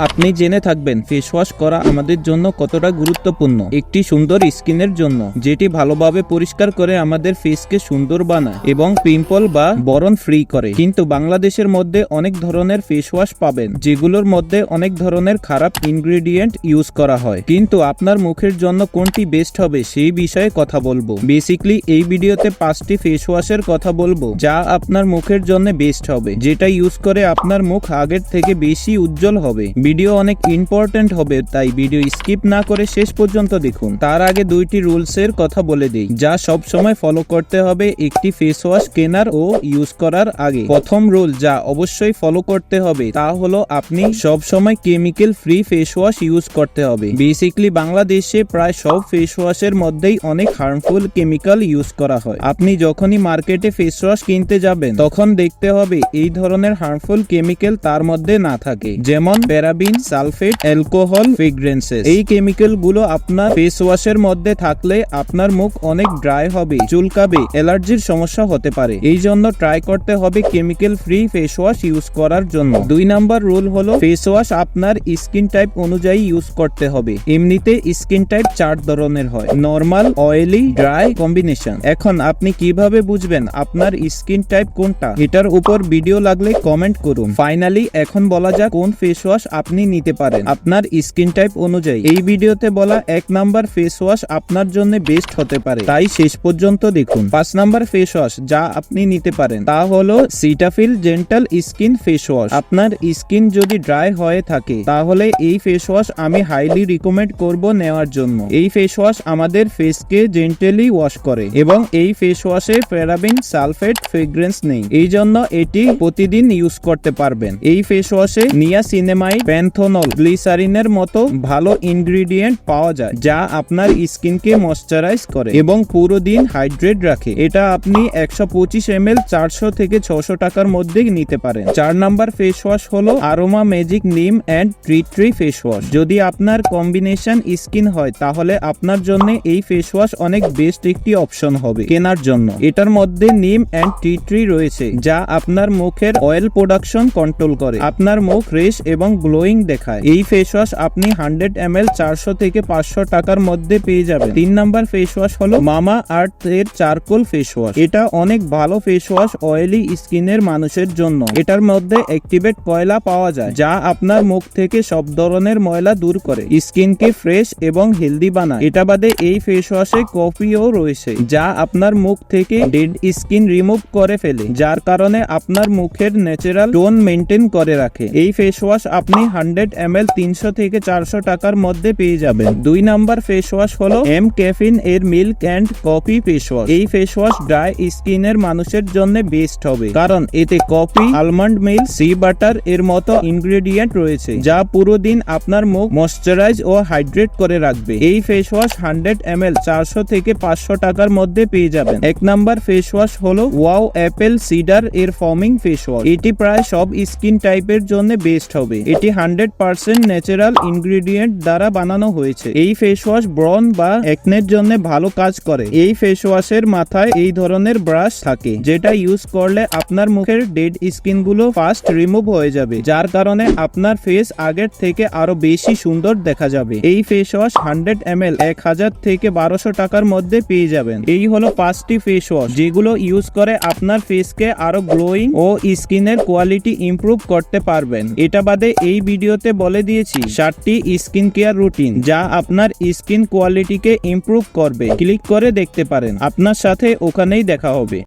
আপনি জেনে থাকবেন ফেস ওয়াশ করা আমাদের জন্য কতটা গুরুত্বপূর্ণ। একটি সুন্দর স্কিনের জন্য, যেটি ভালোভাবে পরিষ্কার করে আমাদের ফেসকে সুন্দর বানায় এবং পিম্পল বা বরণ ফ্রি করে। কিন্তু বাংলাদেশের মধ্যে অনেক ধরনের ফেস ওয়াশ পাবেন, যেগুলোর মধ্যে অনেক ধরনের খারাপ ইনগ্রেডিয়েন্ট ইউজ করা হয়। কিন্তু আপনার মুখের জন্য কোনটি বেস্ট হবে সেই বিষয়ে কথা বলবো। বেসিক্যালি এই ভিডিওতে 5টি ফেস ওয়াশের কথা বলবো যা আপনার মুখের জন্য বেস্ট হবে, যেটা ইউজ করে আপনার মুখ আগের থেকে বেশি উজ্জ্বল হবে। ভিডিও অনেক ইম্পর্টেন্ট হবে, তাই ভিডিও স্কিপ না করে শেষ পর্যন্ত দেখুন। তার আগে 2টি রুলস এর কথা বলে দেই যা সব সময় ফলো করতে হবে একটি ফেস ওয়াশ কেনার ও ইউজ করার আগে। প্রথম রুল যা অবশ্যই ফলো করতে হবে তা হলো আপনি সব সময় chemical free face wash use করতে হবে। বেসিক্যালি বাংলাদেশে প্রায় সব ফেস ওয়াশের মধ্যেই অনেক হার্মফুল কেমিক্যাল ইউজ করা হয়। আপনি যখনই মার্কেটে ফেস ওয়াশ কিনতে যাবেন তখন দেখতে হবে এই ধরনের হার্মফুল কেমিক্যাল তার মধ্যে না থাকে, যেমন প্যারাবিন, সালফেট, অ্যালকোহল, ফ্রেগ্রেন্সেস। এই কেমিক্যাল গুলো আপনার ফেস ওয়াশের মধ্যে থাকলে আপনার মুখ অনেক ড্রাই হবে, চুলকাবে, অ্যালার্জির সমস্যা হতে পারে। এই জন্য ট্রাই করতে হবে chemical free face wash use করার জন্য। 2 নাম্বার রুল হলো ফেস ওয়াশ আপনার স্কিন টাইপ অনুযায়ী ইউজ করতে হবে। এমনিতে স্কিন টাইপ 4 ধরনের হয়: নরমাল, অয়েলি, ড্রাই, কম্বিনেশন। এখন আপনি কিভাবে বুঝবেন আপনার স্কিন টাইপ কোনটা? এটার উপর ভিডিও লাগলে কমেন্ট করুন। ফাইনালি এখন বলা যাক কোন ফেস ওয়াশ আপনি নিতে পারেন আপনার স্কিন টাইপ অনুযায়ী। এই ভিডিওতে বলা 1 নাম্বার ফেস ওয়াশ আপনার জন্য বেস্ট হতে পারে, তাই শেষ পর্যন্ত দেখুন। 5 নাম্বার ফেস ওয়াশ যা আপনি নিতে পারেন তা হলো সিটাফিল জেন্টাল স্কিন ফেস ওয়াশ। আপনার স্কিন যদি ড্রাই হয়ে থাকে তাহলে এই ফেস ওয়াশ আমি হাইলি রিকমেন্ড করব নেওয়ার জন্য। এই ফেস ওয়াশ আমাদের ফেসকে জেন্টালি ওয়াশ করে এবং এই ফেস ওয়াশে প্যারাবিন, সালফেট, ফ্রেগ্রেন্স নেই, এই জন্য এটি প্রতিদিন ইউজ করতে পারবেন। এই ফেস ওয়াশে নিয়াসিনামাইড, প্যান্থনল, গ্লিসারিনের মতো ভালো ইনগ্রেডিয়েন্ট পাওয়া যায় যা আপনার স্কিনকে ময়শ্চারাইজ করে এবং পুরো দিন হাইড্রেট রাখে। এটা আপনি 125 ml 400 থেকে 600 টাকার মধ্যে নিতে পারেন। 4 নাম্বার ফেস ওয়াশ হলো Aroma Magic neem and tea tree face wash. যদি আপনার কম্বিনেশন স্কিন হয় তাহলে আপনার জন্য এই ফেস ওয়াশ অনেক বেস্ট একটি অপশন হবে কেনার জন্য। এটার মধ্যে নিম এন্ড টি ট্রি রয়েছে যা আপনার মুখের অয়েল প্রোডাকশন কন্ট্রোল করে আপনার মুখ ফ্রেশ এবং গ্লোয়িং দেখায়। এই ফেস ওয়াশ আপনি 100 ml 400 থেকে 500 টাকার মধ্যে পেয়ে যাবেন। 3 নাম্বার ফেস ওয়াশ হলো মামা আর্থ এর চারকোল ফেস ওয়াশ। এটা অনেক ভালো ফেস ওয়াশ অয়েলি স্কিনের মানুষের জন্য। এটার মধ্যে অ্যাক্টিভেট কয়লা পাওয়া যায় যা আপনার মুখ থেকে সব ধরনের ময়লা দূর করে স্কিনকে ফ্রেশ এবং হেলদি বানায়। এটা বাদে এই ফেস ওয়াশে কফিও রয়েছে যা আপনার মুখ থেকে ডেড স্কিন রিমুভ করে ফেলে, যার কারণে আপনার মুখের ন্যাচারাল টোন মেইনটেইন করে রাখে। এই ফেস ওয়াশ আপনি 100 ml 300 থেকে 400 টাকার মধ্যে পেয়ে যাবেন। 2 নাম্বার ফেস ওয়াশ হলো এম ক্যাফিন এর milk and coffee face wash. এই ফেস ওয়াশ ড্রাই স্কিনের মানুষের জন্য বেস্ট হবে, কারণ এতে coffee, almond milk, shea butter এর মতো ইনগ্রেডিয়েন্ট রয়েছে যা পুরো দিন আপনার মুখ ময়শ্চারাইজ ও হাইড্রেট করে রাখবে। এই ফেস ওয়াশ 100 ml 400 থেকে 500 টাকার মধ্যে পেয়ে যাবেন। 1 নাম্বার ফেস ওয়াশ হলো ওয়াও অ্যাপেল সিডার এর ফর্মিং ফেস ওয়াশ। এটি প্রায় সব স্কিন টাইপের জন্য বেস্ট হবে। এটি 100% ন্যাচারাল ইনগ্রেডিয়েন্ট দ্বারা বানানো হয়েছে। এই ফেস ওয়াশ ব্রন বা একনের জন্য ভালো কাজ করে। এই ফেস ওয়াশের মাথায় এই ধরনের ব্রাশ থাকে যেটা ইউজ করলে আপনার মুখের ডেড স্কিন গুলো ফাস্ট রিমুভ হয়ে যাবে, যার কারণে আপনার ফেস আগের থেকে আরো বেশি সুন্দর দেখা যাবে। এই ফেস ওয়াশ 100 ml 1000 থেকে 1200 টাকার মধ্যে পেয়ে যাবেন। এই হলো 5টি ফেস ওয়াশ যেগুলো ইউজ করে আপনার ফেসকে আরো গ্লোয়িং ও স্কিনের কোয়ালিটি ইমপ্রুভ করতে পারবেন। এটা বাদে এই ভিডিওতে বলে দিয়েছি 7টি স্কিন কেয়ার রুটিন যা আপনার স্কিন কোয়ালিটিকে ইমপ্রুভ করবে। ক্লিক করে দেখতে পারেন। আপনার সাথে ওখানেই দেখা হবে।